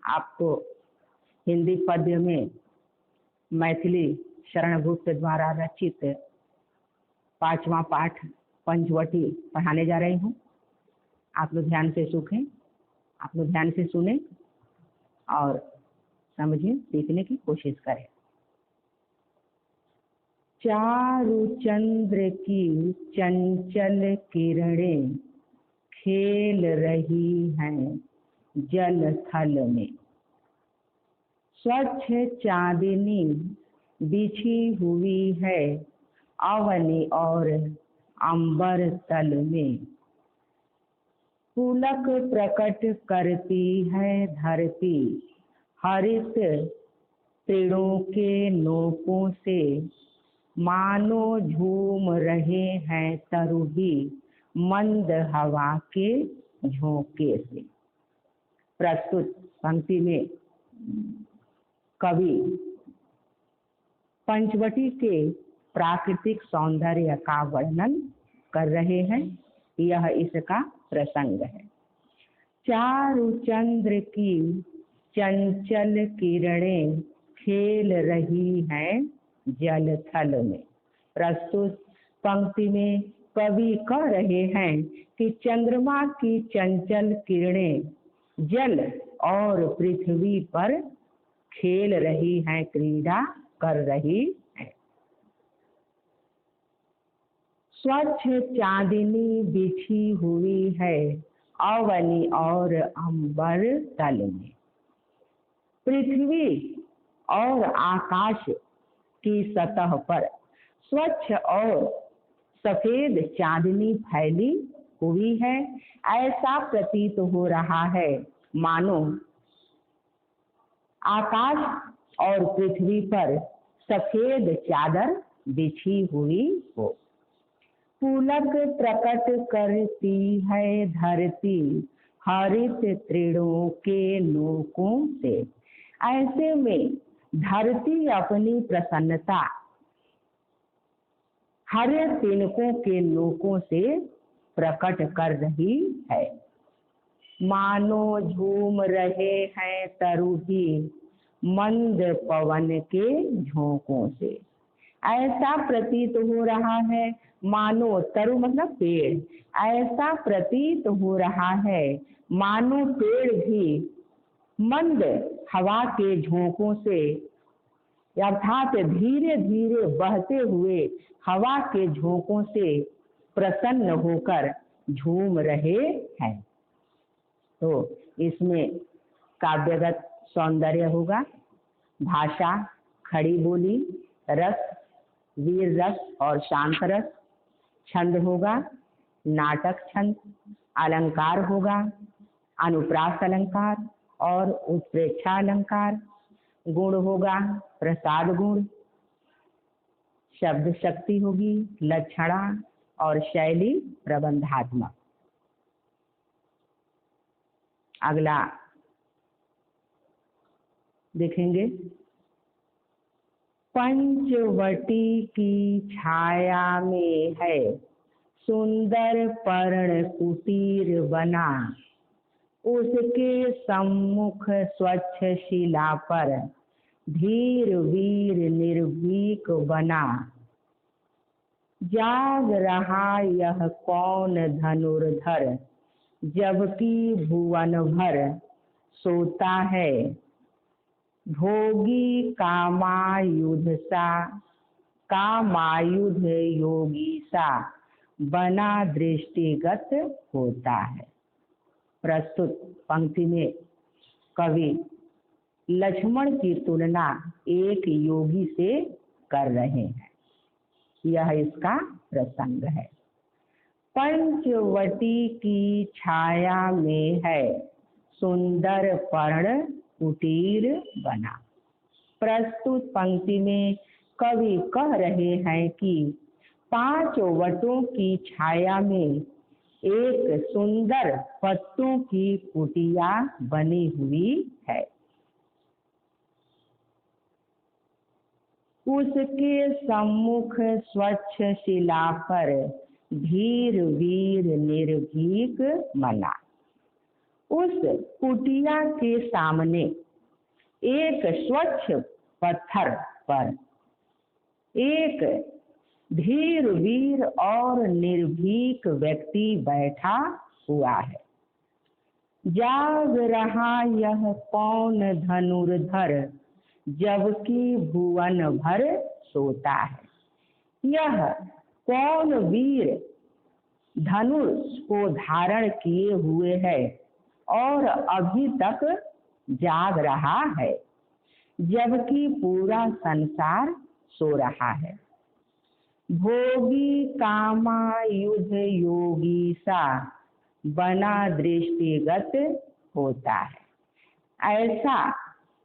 आपको हिंदी पद्य में मैथिली शरणगुप्त द्वारा रचित 5वां पाठ पंचवटी पढ़ाने जा रही हूँ। आप लोग ध्यान से सूखें, आप लोग ध्यान से सुने और समझें, सीखने की कोशिश करें। चारु चंद्र की चंचल किरणें खेल रही हैं जल थल में, स्वच्छ चांदनी बिछी हुई है अवनी और अंबर तल में, पुलक प्रकट करती है धरती हरित तृणों के नोकों से, मानो झूम रहे हैं तरुभी मंद हवा के झोंके से। प्रस्तुत पंक्ति में कवि पंचवटी के प्राकृतिक सौंदर्य का वर्णन कर रहे हैं। यह इसका प्रसंग है। चारु चंद्र की चंचल किरणें खेल रही हैं जल थल में। प्रस्तुत पंक्ति में कवि कह रहे हैं कि चंद्रमा की चंचल किरणें जल और पृथ्वी पर खेल रही हैं, क्रीड़ा कर रही हैं। स्वच्छ चांदनी बिछी हुई है अवनी और अंबर तल में। पृथ्वी और आकाश की सतह पर स्वच्छ और सफेद चांदनी फैली हुई है। ऐसा प्रतीत हो रहा है मानो आकाश और पृथ्वी पर सफेद चादर बिछी हुई हो। पुलक प्रकट करती है धरती हरित तृणों के नोकों से। ऐसे में धरती अपनी प्रसन्नता हरे तिनकों के नोकों से प्रकट कर रही है, मानो झूम रहे हैं तरुभी मंद पवन के झोंकों से। ऐसा प्रतीत हो रहा है मानो, तरु मतलब पेड़, ऐसा प्रतीत हो रहा है मानो पेड़ भी मंद हवा के झोंकों से अर्थात धीरे धीरे बहते हुए हवा के झोंकों से प्रसन्न होकर झूम रहे हैं। तो इसमें काव्यगत सौंदर्य होगा, भाषा, खड़ी बोली, रस, वीर रस और शांत रस, छंद होगा, नाटक छंद, अलंकार होगा, अनुप्रास अलंकार और उत्प्रेक्षा अलंकार, गुण होगा, प्रसाद गुण, शब्द शक्ति होगी, लक्षणा और शैली प्रबंधात्मक। अगला देखेंगे, पंचवटी की छाया में है सुंदर पर्ण कुटीर बना, उसके सम्मुख स्वच्छ शिला पर धीर वीर निर्भीक बना, जाग रहा यह कौन धनुर्धर जबकि भुवन भर सोता है, भोगी कामायुध योगी सा बना दृष्टिगत होता है। प्रस्तुत पंक्ति में कवि लक्ष्मण की तुलना एक योगी से कर रहे हैं। यह इसका प्रसंग है। पंचवटी की छाया में है सुंदर पर्ण कुटीर बना। प्रस्तुत पंक्ति में कवि कह रहे हैं कि 5 वटों की छाया में एक सुंदर पत्तों की कुटिया बनी हुई है। उसके सम्मुख स्वच्छ शिला पर धीर वीर निर्भीक मना। उस कुटिया के सामने एक स्वच्छ पत्थर पर एक धीर वीर और निर्भीक व्यक्ति बैठा हुआ है। जाग रहा यह कौन धनुर्धर, जबकि भुवन भर सोता है। यह कौन वीर धनुष को धारण किए हुए है और अभी तक जाग रहा है, जबकि पूरा संसार सो रहा है। भोगी कामायुध योगी सा बना दृष्टिगत होता है। ऐसा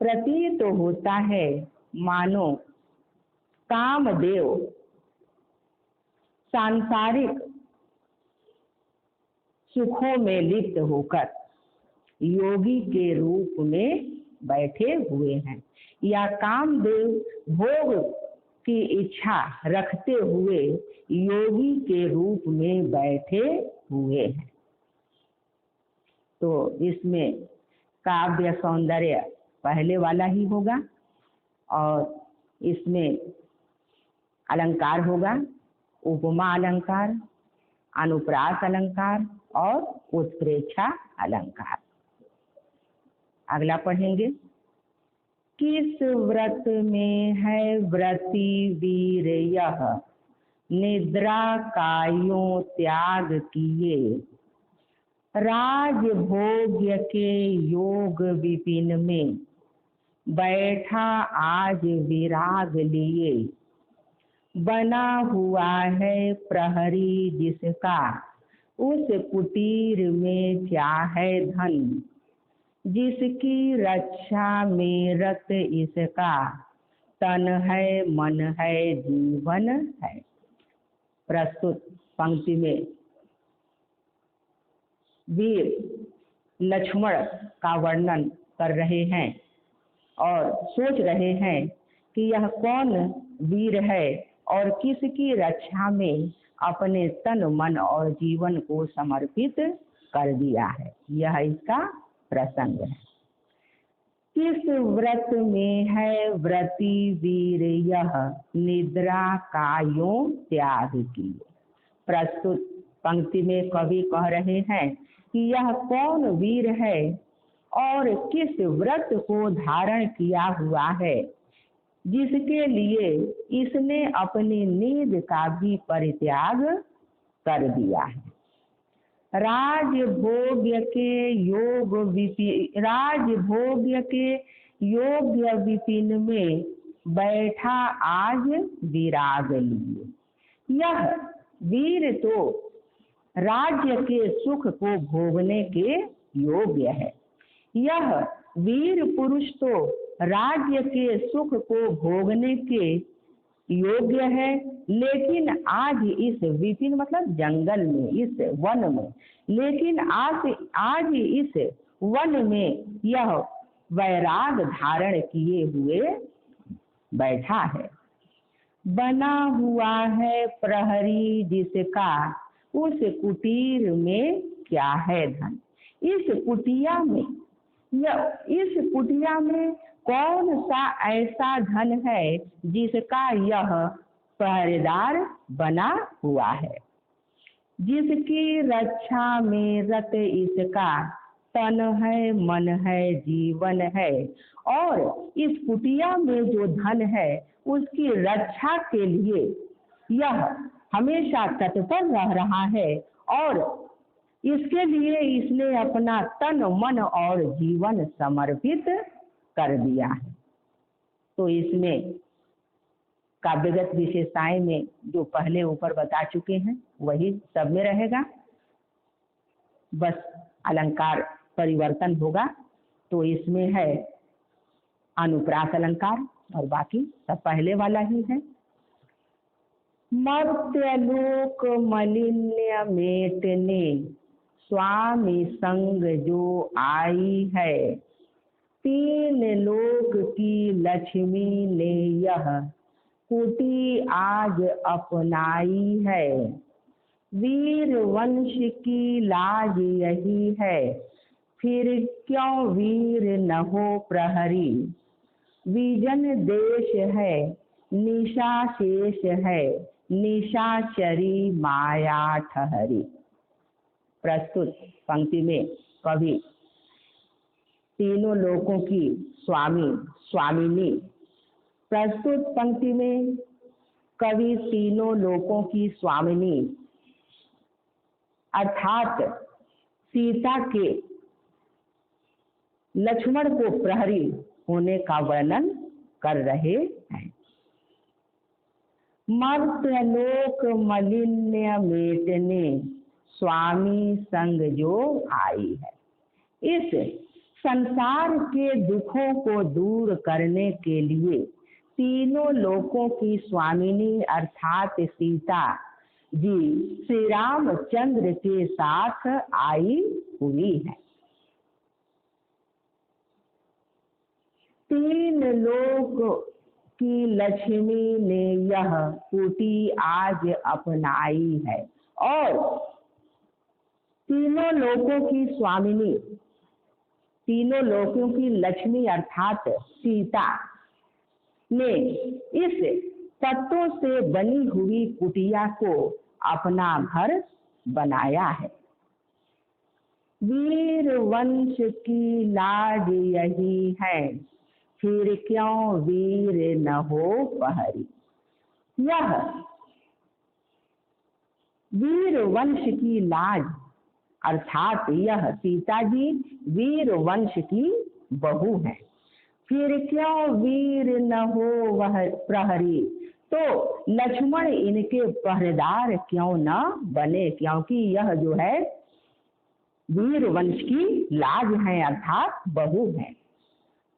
प्रतीत होता है मानो कामदेव सांसारिक सुखों में लिप्त होकर योगी के रूप में बैठे हुए हैं, या कामदेव भोग की इच्छा रखते हुए योगी के रूप में बैठे हुए हैं। तो इसमें काव्य सौंदर्य पहले वाला ही होगा और इसमें अलंकार होगा, उपमा अलंकार, अनुप्रास अलंकार और उत्प्रेक्षा अलंकार। अगला पढ़ेंगे। किस व्रत में है व्रती वीर यह, निद्रा कायों त्याग किए, राजभोग्य के योग विपिन में बैठा आज विराग लिए। बना हुआ है प्रहरी जिसका, उस कुटीर में क्या है धन, जिसकी रक्षा में रत इसका, तन है मन है जीवन है। प्रस्तुत पंक्ति में वीर लक्ष्मण का वर्णन कर रहे हैं और सोच रहे हैं कि यह कौन वीर है और किसकी रक्षा में अपने तन मन और जीवन को समर्पित कर दिया है। यह इसका प्रसंग है। किस व्रत में है व्रती वीर यह, निद्रा कायों त्याग किए। प्रस्तुत पंक्ति में कवि कह रहे हैं कि यह कौन वीर है और किस व्रत को धारण किया हुआ है, जिसके लिए इसने अपनी नींद का भी परित्याग कर दिया है। राजभोग्य के योग्य विपिन में बैठा आज विराग लिए। यह वीर तो राज्य के सुख को भोगने के योग्य है। यह वीर पुरुष तो राज्य के सुख को भोगने के योग्य है, लेकिन आज इस विपिन मतलब जंगल में, इस वन में, लेकिन आज इस वन में यह वैराग धारण किए हुए बैठा है। बना हुआ है प्रहरी जिसका, उस कुटीर में क्या है धन। इस कुटिया में कौन सा ऐसा धन है जिसका यह पहरेदार बना हुआ है, जिसकी रक्षा में रत इसका, तन है मन है जीवन है। और इस कुटिया में जो धन है उसकी रक्षा के लिए यह हमेशा तत्पर रह रहा है और इसके लिए इसने अपना तन मन और जीवन समर्पित कर दिया है। तो इसमें काव्यगत विशेषताएं में जो पहले ऊपर बता चुके हैं वही सब में रहेगा, बस अलंकार परिवर्तन होगा। तो इसमें है अनुप्रास अलंकार और बाकी सब पहले वाला ही है। मर्त्यलोक मलिन्य मेटने, स्वामी संग जो आई है, तीन लोक की लक्ष्मी ने यह कुटी आज अपनाई है। वीर वंश की लाज यही है, फिर क्यों वीर न हो प्रहरी, विजन देश है निशा शेष है, निशाचरी माया ठहरी। प्रस्तुत पंक्ति में कवि तीनों लोकों की स्वामी स्वामिनी, प्रस्तुत पंक्ति में कवि तीनों लोकों की स्वामिनी अर्थात सीता के लक्ष्मण को प्रहरी होने का वर्णन कर रहे हैं। मर्त्यलोक मलिन्य मेटने, स्वामी संग जो आई है। इस संसार के दुखों को दूर करने के लिए तीनों लोकों की स्वामिनी अर्थात सीता जी श्री रामचंद्र के साथ आई हुई है। तीन लोक की लक्ष्मी ने यह कुटी आज अपनाई है और तीनों लोकों की स्वामिनी, तीनों लोकों की लक्ष्मी अर्थात सीता ने इस तत्वों से बनी हुई कुटिया को अपना घर बनाया है। वीर वंश की लाज यही है, फिर क्यों वीर न हो प्रहरी। यह वीर वंश की लाज अर्थात यह सीता जी वीर वंश की बहू है। फिर क्यों वीर न हो वह प्रहरी, तो लक्ष्मण इनके पहरेदार क्यों न बने, क्योंकि यह जो है वीर वंश की लाज है अर्थात बहू है।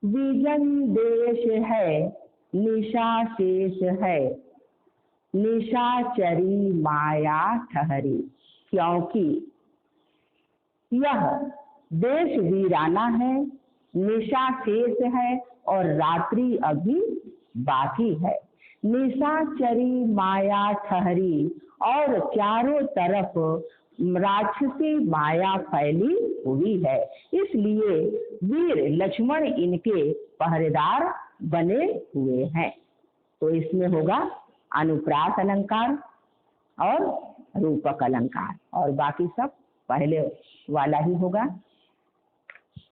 विजन देश है निशा शेष है, निशाचरी माया ठहरी। क्योंकि यह देश वीराना है, निशा शेष है और रात्रि अभी बाकी है। निशाचरी माया ठहरी और चारों तरफ राक्षसी माया फैली हुई है, इसलिए वीर लक्ष्मण इनके पहरेदार बने हुए हैं। तो इसमें होगा अनुप्रास अलंकार और रूपक अलंकार और बाकी सब पहले वाला ही होगा।